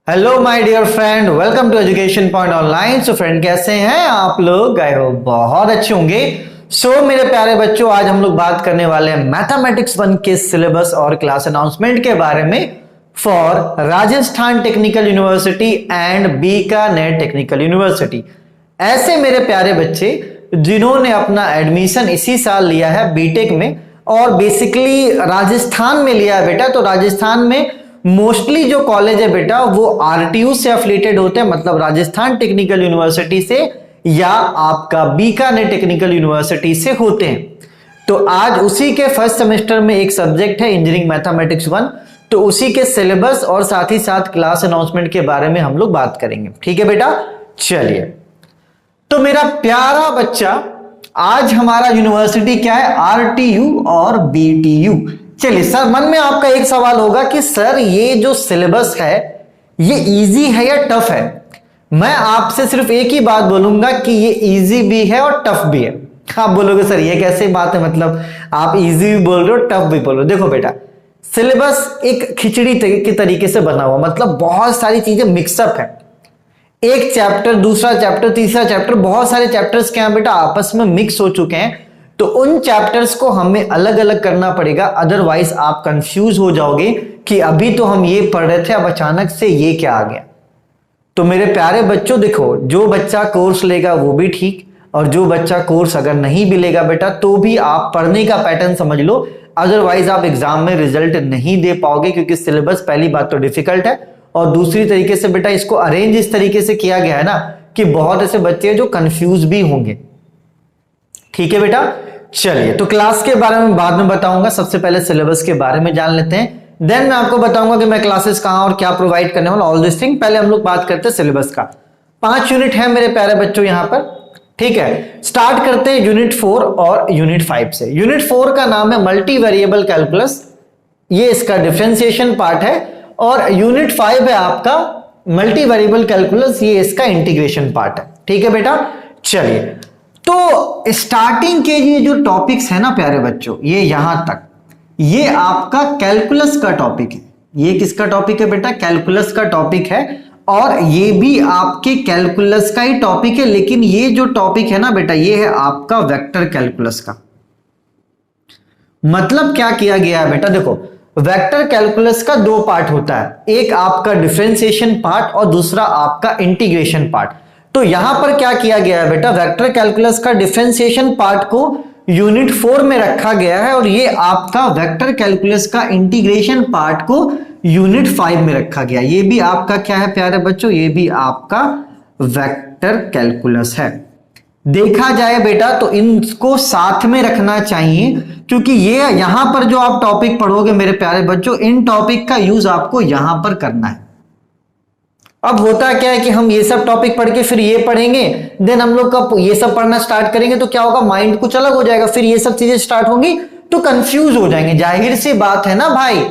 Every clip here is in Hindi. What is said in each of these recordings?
Hello my dear friend, welcome to education point online. So friend, कैसे हैं आप लोग? आई होप बहुत अच्छे होंगे। सो मेरे प्यारे बच्चों, आज हम लोग बात करने वाले हैं मैथमेटिक्स 1 के सिलेबस और क्लास अनाउंसमेंट के बारे में for Rajasthan technical university and Bikaner technical university. ऐसे मेरे प्यारे बच्चे जिन्होंने अपना एडमिशन इसी साल लिया है बीटेक में और बेसिकली राजस्थान में लिया है बेटा। तो राजस्थान में मोस्टली जो कॉलेज है बेटा वो आरटीयू से एफिलिएटेड होते हैं, मतलब राजस्थान टेक्निकल यूनिवर्सिटी से या आपका बीकानेर टेक्निकल यूनिवर्सिटी से होते हैं। तो आज उसी के फर्स्ट सेमेस्टर में एक सब्जेक्ट है इंजीनियरिंग मैथमेटिक्स 1, तो उसी के सिलेबस और साथ ही साथ क्लास अनाउंसमेंट के बारे में हम लोग बात करेंगे। ठीक है बेटा, चलिए। तो मेरा प्यारा बच्चा, आज हमारा यूनिवर्सिटी क्या है? आरटीयू और बीटीयू। चलिए सर, मन में आपका एक सवाल होगा कि सर ये जो सिलेबस है ये इजी है या टफ है? मैं आपसे सिर्फ एक ही बात बोलूंगा कि ये इजी भी है और टफ भी है। आप बोलोगे सर ये कैसे बात है, मतलब आप इजी भी बोल रहे हो टफ भी बोल रहे हो। देखो बेटा, सिलेबस एक खिचड़ी के तरीके से बना हुआ, मतलब बहुत सारी चीजें मिक्सअप है। एक चैप्टर, दूसरा चैप्टर, तीसरा चैप्टर, बहुत सारे चैप्टर्स क्या है बेटा आपस में मिक्स हो चुके हैं। तो उन चैप्टर्स को हमें अलग अलग करना पड़ेगा, अदरवाइज आप कंफ्यूज हो जाओगे कि अभी तो हम ये पढ़ रहे थे, अब अचानक से ये क्या आ गया। तो मेरे प्यारे बच्चों देखो, जो बच्चा कोर्स लेगा वो भी ठीक, और जो बच्चा कोर्स अगर नहीं भी लेगा बेटा तो भी आप पढ़ने का पैटर्न समझ लो, अदरवाइज आप एग्जाम में रिजल्ट नहीं दे पाओगे, क्योंकि सिलेबस पहली बात तो डिफिकल्ट है और दूसरी तरीके से बेटा इसको अरेंज इस तरीके से किया गया है ना कि बहुत ऐसे बच्चे हैं जो कंफ्यूज भी होंगे। ठीक है बेटा, चलिए। तो क्लास के बारे में बाद में बताऊंगा, सबसे पहले सिलेबस के बारे में जान लेते हैं, देन मैं आपको बताऊंगा कि मैं क्लासेस कहां और क्या प्रोवाइड करने वाला, ऑल दिस थिंग। पहले हम लोग बात करते हैं सिलेबस का। 5 यूनिट है मेरे प्यारे बच्चों यहां पर। ठीक है, स्टार्ट करते हैं यूनिट 4 और यूनिट 5 से। यूनिट 4 का नाम है मल्टी वेरिएबल कैलकुलस, ये इसका डिफरेंशिएशन पार्ट है, और यूनिट 5 है आपका मल्टी वेरिएबल कैलकुलस, ये इसका इंटीग्रेशन पार्ट है। ठीक है बेटा, चलिए। तो स्टार्टिंग के ये जो टॉपिक्स है ना प्यारे बच्चों, ये यहां तक, ये आपका कैलकुलस का टॉपिक है। ये किसका टॉपिक है बेटा? कैलकुलस का टॉपिक है, और ये भी आपके कैलकुलस का ही टॉपिक है, लेकिन ये जो टॉपिक है ना बेटा, ये है आपका वेक्टर कैलकुलस का। मतलब क्या किया गया है बेटा? देखो, वेक्टर कैलकुलस का 2 पार्ट होता है, एक आपका डिफरेंशिएशन पार्ट और दूसरा आपका इंटीग्रेशन पार्ट। तो यहां पर क्या किया गया है बेटा? वेक्टर कैलकुलस का डिफरेंशिएशन पार्ट को यूनिट 4 में रखा गया है, और ये आपका वेक्टर कैलकुलस का इंटीग्रेशन पार्ट को यूनिट 5 में रखा गया। ये भी आपका क्या है प्यारे बच्चों? ये भी आपका वेक्टर कैलकुलस है। देखा जाए बेटा तो इनको साथ में रखना चाहिए, क्योंकि ये यहां पर जो आप टॉपिक पढ़ोगे मेरे प्यारे बच्चों, इन टॉपिक का यूज आपको यहां पर करना है। अब होता क्या है कि हम ये सब टॉपिक पढ़ के फिर ये पढ़ेंगे, देन हम लोग का ये सब पढ़ना स्टार्ट करेंगे तो क्या होगा, माइंड कुछ अलग हो जाएगा, फिर ये सब चीजें स्टार्ट होंगी तो कंफ्यूज हो जाएंगे। जाहिर सी बात है ना भाई,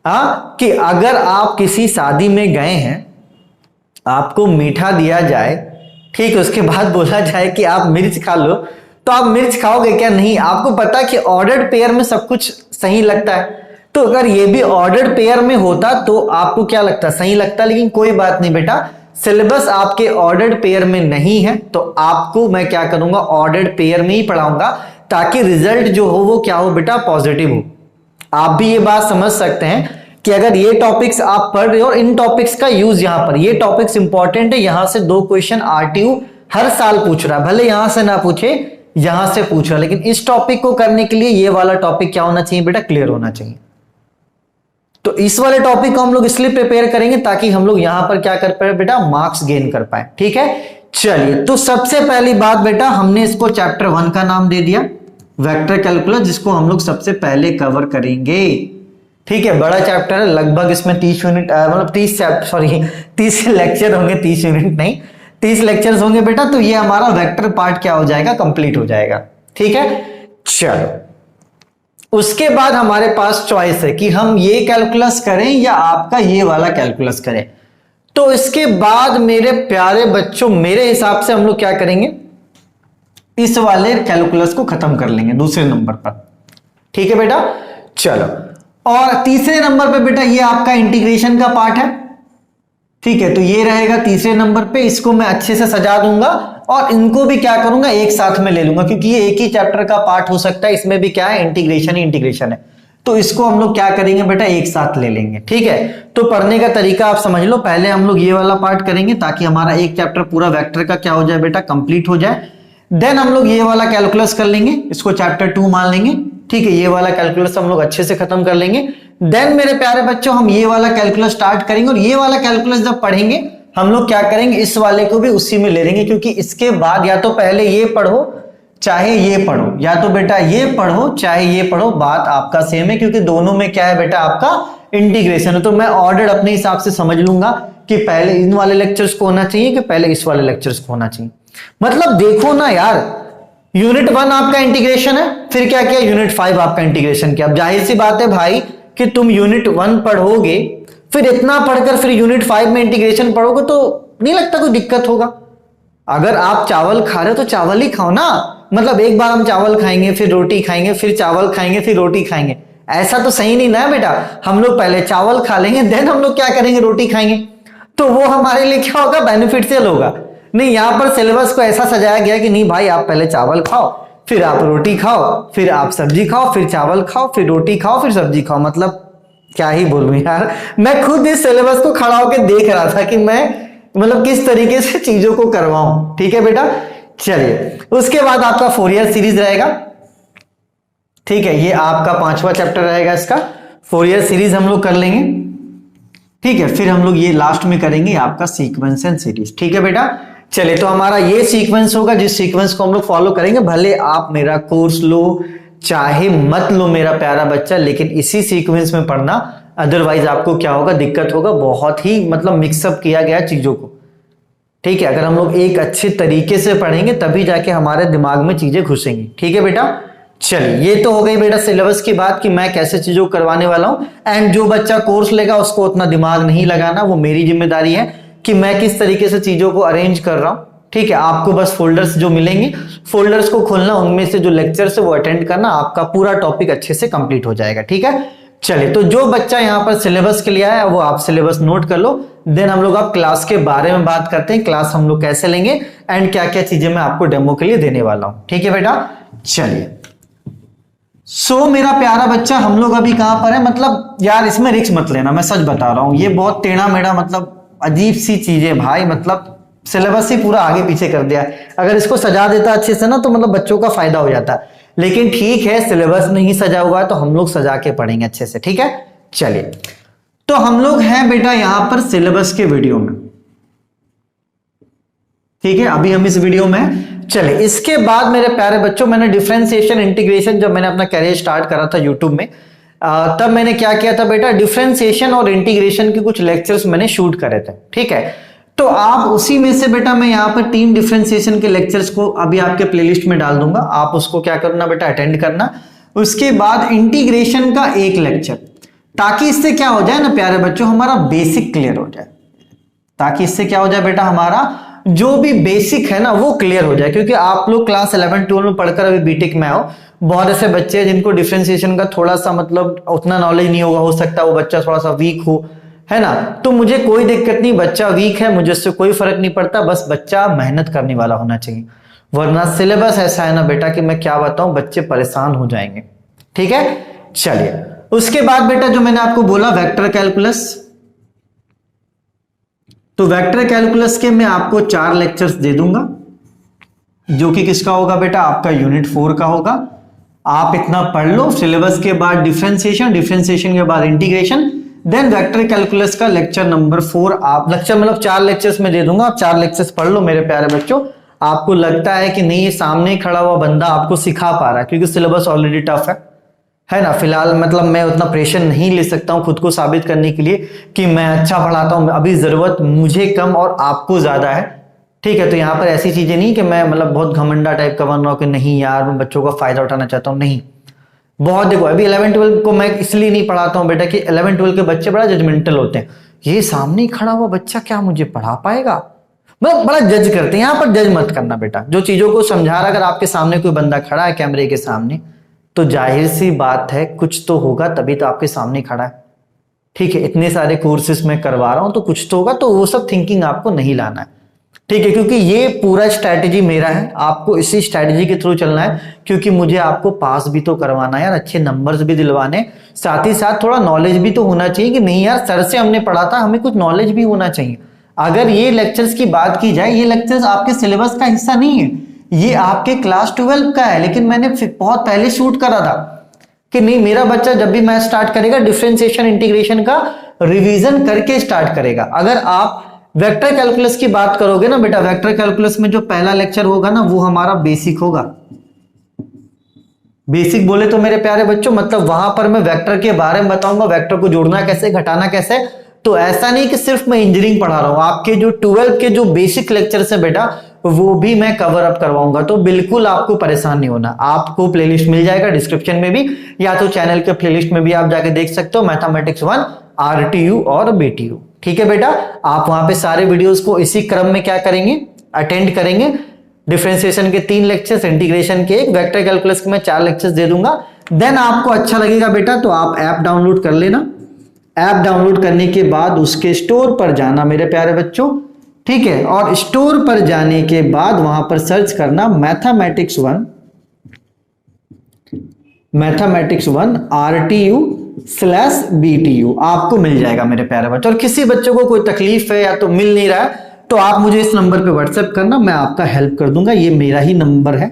कि अगर आप किसी शादी में गए हैं, आपको मीठा दिया जाए, ठीक, उसके बाद बोला जाए कि आप मिर्च खा लो, तो आप मिर्च खाओगे क्या? नहीं। आपको पता है कि ऑर्डर्ड पेयर में सब कुछ सही लगता है, तो अगर ये भी ऑर्डर्ड पेयर में होता तो आपको क्या लगता? सही लगता। लेकिन कोई बात नहीं बेटा, सिलेबस आपके ऑर्डर्ड पेयर में नहीं है, तो आपको मैं क्या करूंगा, ऑर्डर्ड पेयर में ही पढ़ाऊंगा, ताकि रिजल्ट जो हो वो क्या हो बेटा? पॉजिटिव हो। आप भी ये बात समझ सकते हैं कि अगर ये टॉपिक्स आप पढ़ रहे हो और इन टॉपिक्स का यूज यहां पर, ये टॉपिक्स इंपॉर्टेंट है, यहां से 2 क्वेश्चन आरटीयू हर साल पूछ रहा है, भले यहां से ना पूछे, यहां से पूछ रहा है, लेकिन इस टॉपिक को करने के लिए ये वाला टॉपिक क्या होना चाहिए बेटा? क्लियर होना चाहिए। तो इस वाले टॉपिक को हम लोग इसलिए प्रिपेयर करेंगे ताकि हम लोग यहां पर क्या कर पाए बेटा? मार्क्स गेन कर पाए। ठीक है, चलिए। तो सबसे पहली बात बेटा, हमने इसको चैप्टर 1 का नाम दे दिया, वेक्टर कैलकुलस, जिसको हम लोग सबसे पहले कवर करेंगे। ठीक है, बड़ा चैप्टर है, लगभग इसमें 30 यूनिट, मतलब 30 लेक्चर होंगे, 30 यूनिट नहीं, 30 लेक्चर्स होंगे बेटा। तो ये हमारा वेक्टर पार्ट क्या हो जाएगा? कंप्लीट हो जाएगा। ठीक है, चलो। उसके बाद हमारे पास चॉइस है कि हम ये कैलकुलस करें या आपका ये वाला कैलकुलस करें। तो इसके बाद मेरे प्यारे बच्चों, मेरे हिसाब से हम लोग क्या करेंगे, इस वाले कैलकुलस को खत्म कर लेंगे दूसरे नंबर पर। ठीक है बेटा, चलो। और तीसरे नंबर पे बेटा ये आपका इंटीग्रेशन का पार्ट है। ठीक है, तो ये रहेगा तीसरे नंबर पे, इसको मैं अच्छे से सजा दूंगा और इनको भी क्या करूंगा, एक साथ में ले लूंगा, क्योंकि ये एक ही चैप्टर का पार्ट हो सकता है, इसमें भी क्या है, इंटीग्रेशन ही इंटीग्रेशन है। तो इसको हम लोग क्या करेंगे बेटा, एक साथ ले लेंगे। ठीक है, तो पढ़ने का तरीका आप समझ लो, पहले हम लोग ये वाला पार्ट करेंगे ताकि हमारा एक चैप्टर पूरा वेक्टर का क्या हो जाए बेटा, कंप्लीट हो जाए। देन हम लोग ये वाला कैलकुलस कर लेंगे, इसको चैप्टर 2 मान लेंगे। ठीक है, ये वाला कैलकुलस हम लोग अच्छे से खत्म कर लेंगे। देन मेरे प्यारे बच्चों हम ये वाला कैलकुलस स्टार्ट करेंगे, और ये वाला कैलकुलस जब पढ़ेंगे हम लोग क्या करेंगे, इस वाले को भी उसी में ले लेंगे, क्योंकि इसके बाद या तो पहले ये पढ़ो चाहे ये पढ़ो, या तो बेटा ये पढ़ो चाहे ये पढ़ो, बात आपका सेम है, क्योंकि दोनों में क्या है बेटा, आपका इंटीग्रेशन है। तो मैं ऑर्डर अपने हिसाब से समझ लूंगा कि पहले इन वाले लेक्चर्स को होना चाहिए कि पहले इस वाले लेक्चर्स को होना चाहिए। मतलब देखो ना यार, यूनिट 1 आपका इंटीग्रेशन है, फिर क्या किया, यूनिट 5 आपका इंटीग्रेशन किया। अब जाहिर सी बात है भाई कि तुम यूनिट 1 पढ़ोगे, फिर इतना पढ़कर फिर यूनिट 5 में इंटीग्रेशन पढ़ोगे तो नहीं लगता कोई दिक्कत होगा। अगर आप चावल खा रहे हो तो चावल ही खाओ ना, मतलब एक बार हम चावल खाएंगे फिर रोटी खाएंगे फिर चावल खाएंगे फिर रोटी खाएंगे, ऐसा तो सही नहीं ना बेटा। हम लोग पहले चावल खा लेंगे, देन हम लोग क्या करेंगे, रोटी खाएंगे, तो वो हमारे लिए क्या होगा, बेनिफिशियल होगा। नहीं, यहां पर सिलेबस को ऐसा सजाया गया कि नहीं भाई, आप पहले चावल खाओ, फिर आप रोटी खाओ, फिर आप सब्जी खाओ, फिर चावल खाओ, फिर रोटी खाओ, फिर सब्जी खाओ। मतलब क्या ही बोलूं यार, मैं खुद इस सिलेबस को खड़ा होकर देख रहा था कि मैं मतलब किस तरीके से चीजों को करवाऊं। ठीक है बेटा, चलिए उसके बाद आपका फोरियर सीरीज रहेगा। ठीक है, ये आपका 5वां चैप्टर रहेगा, इसका फोरियर सीरीज हम लोग कर लेंगे। ठीक है, फिर हम लोग ये लास्ट में करेंगे आपका सीक्वेंस एंड सीरीज। ठीक है बेटा, चलिए तो हमारा ये सीक्वेंस होगा, जिस सीक्वेंस को हम लोग फॉलो करेंगे, भले आप मेरा कोर्स लो चाहे मत लो मेरा प्यारा बच्चा, लेकिन इसी सीक्वेंस में पढ़ना, अदरवाइज आपको क्या होगा, दिक्कत होगा। बहुत ही मतलब मिक्सअप किया गया चीजों को। ठीक है, अगर हम लोग एक अच्छे तरीके से पढ़ेंगे तभी जाके हमारे दिमाग में चीजें घुसेंगी। ठीक है बेटा, चलिए ये तो हो गई बेटा सिलेबस की बात कि मैं कैसे चीजों को करवाने वाला हूं। एंड जो बच्चा कोर्स लेगा उसको उतना दिमाग नहीं लगाना, वो मेरी जिम्मेदारी है कि मैं किस तरीके से चीजों को अरेंज कर रहा हूं। ठीक है, आपको बस फोल्डर्स जो मिलेंगे, फोल्डर्स को खोलना, उनमें से जो लेक्चर्स है वो अटेंड करना, आपका पूरा टॉपिक अच्छे से कंप्लीट हो जाएगा। ठीक है, चलिए तो जो बच्चा यहां पर सिलेबस के लिए आया वो आप सिलेबस नोट कर लो। देन हम लोग अब क्लास के बारे में बात करते हैं, क्लास हम लोग कैसे लेंगे एंड क्या क्या चीजें मैं आपको डेमो के लिए देने वाला हूं। ठीक है बेटा, चलिए सो मेरा प्यारा बच्चा, हम लोग अभी कहां पर है, मतलब यार इसमें रिस्क मत लेना, मैं सच बता रहा हूं, ये बहुत टेढ़ा मेढ़ा मतलब अजीब सी चीज है भाई, मतलब सिलेबस ही पूरा आगे पीछे कर दिया। अगर इसको सजा देता अच्छे से ना तो मतलब बच्चों का फायदा हो जाता, लेकिन ठीक है सिलेबस नहीं सजा हुआ है तो हम लोग सजा के पढ़ेंगे अच्छे से। ठीक है, चलिए तो हम लोग हैं बेटा यहां पर सिलेबस के वीडियो में। ठीक है, अभी हम इस वीडियो में, चलिए इसके बाद मेरे प्यारे बच्चों, मैंने डिफरेंशिएशन इंटीग्रेशन, जब मैंने अपना कैरियर स्टार्ट करा था यूट्यूब में, तब मैंने क्या किया था बेटा, डिफरेंशिएशन और इंटीग्रेशन के कुछ लेक्चर्स मैंने शूट करे थे। ठीक है, तो आप उसी में से बेटा मैं यहां पर 3 डिफरेंशिएशन के लेक्चर्स को अभी आपके प्लेलिस्ट में डाल दूंगा, आप उसको क्या करना बेटा, अटेंड करना। उसके बाद इंटीग्रेशन का एक लेक्चर, ताकि इससे क्या हो जाए ना प्यारे बच्चों, हमारा बेसिक क्लियर हो जाए, ताकि इससे क्या हो जाए बेटा, हमारा जो भी बेसिक है ना वो क्लियर हो जाए। क्योंकि आप लोग क्लास 11-12 में पढ़कर अभी बीटेक में आओ, बहुत ऐसे बच्चे हैं जिनको डिफरेंशिएशन का थोड़ा सा मतलब उतना नॉलेज नहीं होगा, हो सकता है वो बच्चा थोड़ा सा वीक हो, है ना। तो मुझे कोई दिक्कत नहीं, बच्चा वीक है मुझे उससे कोई फर्क नहीं पड़ता, बस बच्चा मेहनत करने वाला होना चाहिए। वरना सिलेबस ऐसा है ना बेटा कि मैं क्या बताऊं, बच्चे परेशान हो जाएंगे। ठीक है, चलिए उसके बाद बेटा जो मैंने आपको बोला वेक्टर कैलकुलस, तो वेक्टर कैलकुलस के मैं आपको 4 लेक्चर्स दे दूंगा, जो कि किसका होगा बेटा, आपका यूनिट 4 का होगा। आप इतना पढ़ लो, सिलेबस के बाद डिफरेंशिएशन, डिफरेंशिएशन के बाद इंटीग्रेशन, देन वेक्टर कैलकुलस का लेक्चर नंबर 4, आप लेक्चर मतलब 4 लेक्चर्स में दे दूंगा, आप 4 लेक्चर्स पढ़ लो मेरे प्यारे बच्चों। आपको लगता है कि नहीं ये सामने खड़ा हुआ बंदा आपको सिखा पा रहा है, क्योंकि सिलेबस ऑलरेडी टफ है ना। फिलहाल मतलब मैं उतना प्रेशर नहीं ले सकता हूं खुद को साबित करने के लिए कि मैं अच्छा पढ़ाता हूं, अभी जरूरत मुझे कम और आपको ज्यादा है। ठीक है, तो यहाँ पर ऐसी चीजें नहीं कि मैं मतलब बहुत घमंडा टाइप का बन रहा हूं कि नहीं यार मैं बच्चों का फायदा उठाना चाहता हूं, नहीं। बहुत देखो अभी 11-12 को मैं इसलिए नहीं पढ़ाता हूं बेटा कि 11-12 के बच्चे बड़ा जजमेंटल होते हैं, ये सामने खड़ा हुआ बच्चा क्या मुझे पढ़ा पाएगा, मतलब बड़ा जज करते हैं। यहां पर जज मत करना बेटा, जो चीजों को समझा रहा, अगर आपके सामने कोई बंदा खड़ा है कैमरे के सामने, तो जाहिर सी बात है कुछ तो होगा, तभी तो आपके सामने खड़ा है। ठीक है, इतने सारे कोर्सेज मैं करवा रहा हूं तो कुछ तो होगा, तो वो सब थिंकिंग आपको नहीं लाना है। ठीक है, क्योंकि ये पूरा स्ट्रैटेजी मेरा है, आपको इसी स्ट्रैटेजी के थ्रू चलना है, क्योंकि मुझे आपको पास भी तो करवाना है यार, अच्छे नंबर्स भी दिलवाने, साथ ही साथ थोड़ा नॉलेज भी तो होना चाहिए कि नहीं यार सर से हमने पढ़ा था, हमें कुछ नॉलेज भी होना चाहिए। अगर ये लेक्चर्स की बात की जाए, ये लेक्चर्स आपके सिलेबस का हिस्सा नहीं है, ये आपके क्लास 12 का है, लेकिन मैंने बहुत पहले शूट करा था कि नहीं मेरा बच्चा जब भी मैथ स्टार्ट करेगा डिफरेंशिएशन इंटीग्रेशन का रिवीजन करके स्टार्ट करेगा। अगर आप वेक्टर कैलकुलस की बात करोगे ना बेटा, वेक्टर कैलकुलस में जो पहला लेक्चर होगा ना वो हमारा बेसिक होगा। बेसिक बोले तो मेरे प्यारे बच्चों मतलब वहां पर मैं वेक्टर के बारे में बताऊंगा, वेक्टर को जोड़ना कैसे, घटाना कैसे। तो ऐसा नहीं कि सिर्फ मैं इंजीनियरिंग पढ़ा रहा हूं, आपके जो 12 के जो बेसिक लेक्चर्स है बेटा वो भी मैं कवर अप करवाऊंगा। तो बिल्कुल आपको परेशान नहीं होना, आपको प्लेलिस्ट मिल जाएगा डिस्क्रिप्शन में भी, या तो चैनल के प्लेलिस्ट में भी आप जाके देख सकते हो, मैथमेटिक्स 1 RTU और BTU। ठीक है बेटा, आप वहां पे सारे वीडियोस को इसी क्रम में क्या करेंगे, अटेंड करेंगे। डिफरेंशिएशन के 3 लेक्चर्स, इंटीग्रेशन के 1, वेक्टर कैलकुलस के मैं 4 लेक्चर्स दे दूंगा। देन आपको अच्छा लगेगा बेटा तो आप ऐप डाउनलोड कर लेना। ऐप डाउनलोड करने के बाद उसके स्टोर पर जाना मेरे प्यारे बच्चों, ठीक है, और स्टोर पर जाने के बाद वहां पर सर्च करना मैथमेटिक्स 1 RTU/BTU, आपको मिल जाएगा मेरे प्यारे बच्चों। और किसी बच्चों को कोई तकलीफ है या तो मिल नहीं रहा है तो आप मुझे इस नंबर पे व्हाट्सएप करना, मैं आपका हेल्प कर दूंगा, ये मेरा ही नंबर है।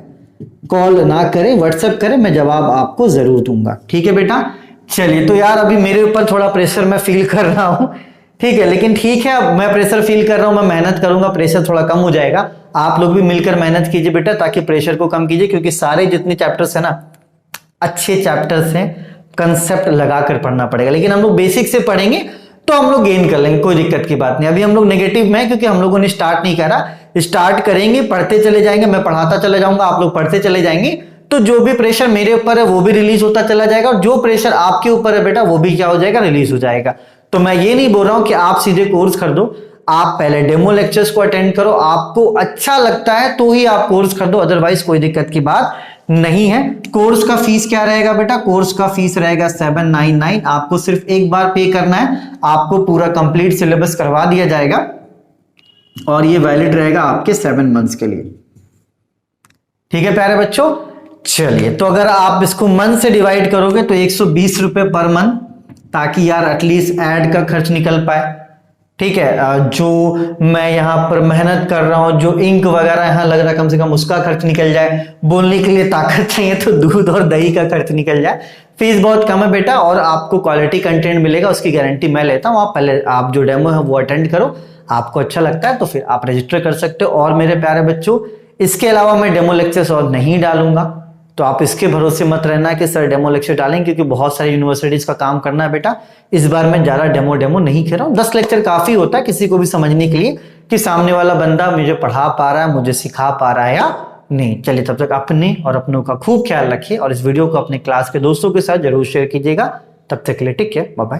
कॉल ना करें, व्हाट्सएप करें, मैं जवाब आपको जरूर दूंगा। ठीक है बेटा, चलिए। तो यार अभी मेरे ऊपर थोड़ा प्रेशर मैं फील कर रहा हूं, ठीक है, लेकिन ठीक है, अब मैं प्रेशर फील कर रहा हूं, मैं मेहनत करूंगा, प्रेशर थोड़ा कम हो जाएगा। आप लोग भी मिलकर मेहनत कीजिए बेटा ताकि प्रेशर को कम कीजिए, क्योंकि सारे जितने चैप्टर्स है ना अच्छे चैप्टर्स हैं, कंसेप्ट लगाकर पढ़ना पड़ेगा। लेकिन हम लोग बेसिक से पढ़ेंगे तो हम लोग गेन कर लेंगे, कोई दिक्कत की बात नहीं। अभी हम लोग नेगेटिव में, क्योंकि हम लोगों ने स्टार्ट नहीं करा, स्टार्ट करेंगे, पढ़ते चले जाएंगे, मैं पढ़ाता चला जाऊंगा, आप लोग पढ़ते चले जाएंगे, तो जो भी प्रेशर मेरे ऊपर है वो भी रिलीज होता चला जाएगा, और जो प्रेशर आपके ऊपर है बेटा वो भी क्या हो जाएगा, रिलीज हो जाएगा। तो मैं ये नहीं बोल रहा हूं कि आप सीधे कोर्स खरीदो, आप पहले डेमो लेक्चर्स को अटेंड करो, आपको अच्छा लगता है तो ही आप कोर्स खरीदो, अदरवाइज कोई दिक्कत की बात नहीं है। कोर्स का फीस क्या रहेगा बेटा, कोर्स का फीस रहेगा 799, आपको सिर्फ एक बार पे करना है, आपको पूरा कंप्लीट सिलेबस करवा दिया जाएगा, और ये वैलिड रहेगा आपके 7 मंथ्स के लिए। ठीक है प्यारे बच्चों, चलिए। तो अगर आप इसको मंथ से डिवाइड करोगे तो 120 रुपए पर मंथ, ताकि यार एटलीस्ट ऐड का खर्च निकल पाए। ठीक है, जो मैं यहां पर मेहनत कर रहा हूं, जो इंक वगैरह यहां लग रहा है, कम से कम उसका खर्च निकल जाए, बोलने के लिए ताकत चाहिए तो दूध और दही का खर्च निकल जाए। फीस बहुत कम है बेटा, और आपको क्वालिटी कंटेंट मिलेगा, उसकी गारंटी मैं लेता हूं। आप पहले आप जो डेमो है वो अटेंड करो, आपको अच्छा लगता है तो फिर आप रजिस्टर कर सकते हो। और मेरे प्यारे बच्चों, इसके अलावा मैं डेमो लेक्चर्स और नहीं डालूंगा, तो आप इसके भरोसे मत रहना कि सर डेमो लेक्चर डालेंगे, क्योंकि बहुत सारी यूनिवर्सिटीज का काम करना है बेटा। इस बार मैं ज्यादा डेमो नहीं खेल रहा हूं, 10 लेक्चर काफी होता है किसी को भी समझने के लिए कि सामने वाला बंदा मुझे पढ़ा पा रहा है, मुझे सिखा पा रहा है या नहीं। चलिए, तब तक अपने और अपनों का खूब ख्याल रखिए, और इस वीडियो को अपने क्लास के दोस्तों के साथ जरूर शेयर कीजिएगा। तब तक के लिए टेक केयर, बाय बाय।